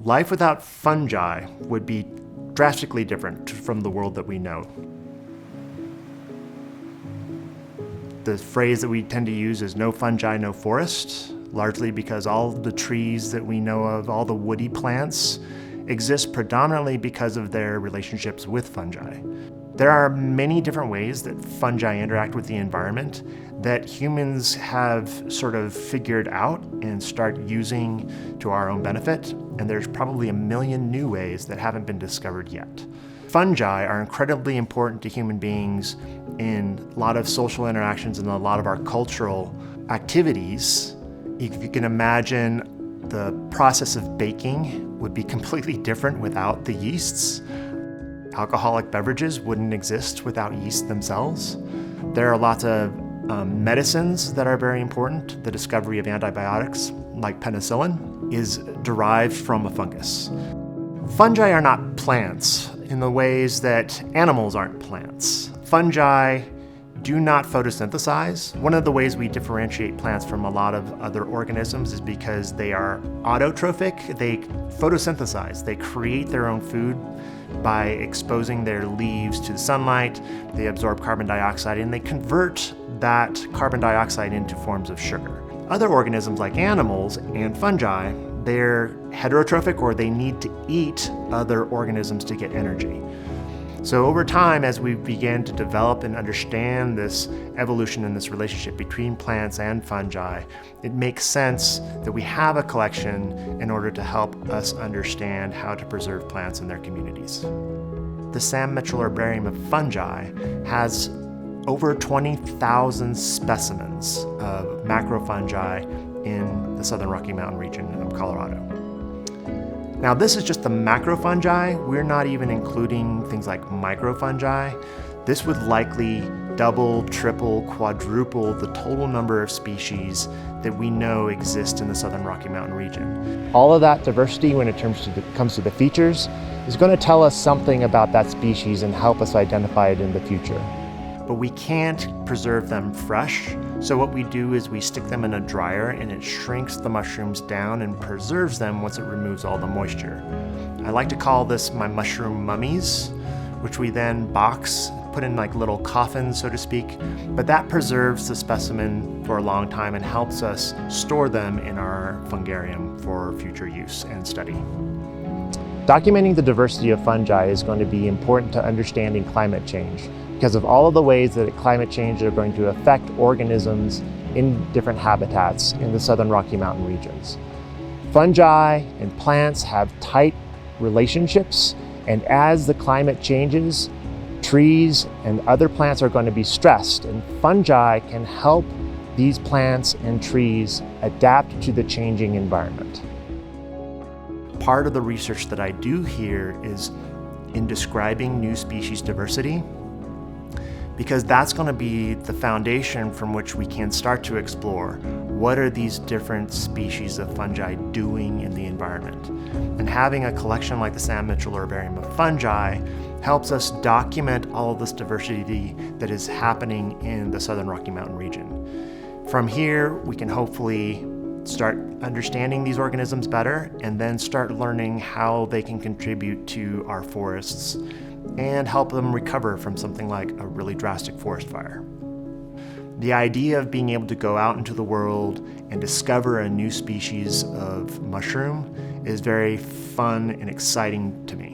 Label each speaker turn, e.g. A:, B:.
A: Life without fungi would be drastically different from the world that we know. The phrase that we tend to use is no fungi, no forest, largely because all the trees that we know of, all the woody plants, exist predominantly because of their relationships with fungi. There are many different ways that fungi interact with the environment that humans have sort of figured out and start using to our own benefit, and there's probably a million new ways that haven't been discovered yet. Fungi are incredibly important to human beings in a lot of social interactions and a lot of our cultural activities. If you can imagine, the process of baking would be completely different without the yeasts. Alcoholic beverages wouldn't exist without yeast themselves. There are lots of medicines that are very important. The discovery of antibiotics, like penicillin, is derived from a fungus. Fungi are not plants in the ways that animals aren't plants. Fungi do not photosynthesize. One of the ways we differentiate plants from a lot of other organisms is because they are autotrophic. They photosynthesize. They create their own food by exposing their leaves to the sunlight. They absorb carbon dioxide and they convert that carbon dioxide into forms of sugar. Other organisms like animals and fungi, they're heterotrophic, or they need to eat other organisms to get energy. So over time, as we began to develop and understand this evolution and this relationship between plants and fungi, it makes sense that we have a collection in order to help us understand how to preserve plants in their communities. The Mitchell Herbarium of Fungi has over 20,000 specimens of macrofungi in the southern Rocky Mountain region of Colorado. Now, this is just the macrofungi. We're not even including things like microfungi. This would likely double, triple, quadruple the total number of species that we know exist in the southern Rocky Mountain region. All of that diversity, when it comes to the features, is going to tell us something about that species and help us identify it in the future. But we can't preserve them fresh, so what we do is we stick them in a dryer and it shrinks the mushrooms down and preserves them once it removes all the moisture. I like to call this my mushroom mummies, which we then box, put in like little coffins, so to speak, but that preserves the specimen for a long time and helps us store them in our fungarium for future use and study. Documenting the diversity of fungi is going to be important to understanding climate change, because of all of the ways that climate change are going to affect organisms in different habitats in the southern Rocky Mountain regions. Fungi and plants have tight relationships, and as the climate changes, trees and other plants are going to be stressed, and fungi can help these plants and trees adapt to the changing environment. Part of the research that I do here is in describing new species diversity, because that's going to be the foundation from which we can start to explore what are these different species of fungi doing in the environment. And having a collection like the Mitchell Herbarium of Fungi helps us document all of this diversity that is happening in the southern Rocky Mountain region. From here, we can hopefully start understanding these organisms better and then start learning how they can contribute to our forests and help them recover from something like a really drastic forest fire. The idea of being able to go out into the world and discover a new species of mushroom is very fun and exciting to me.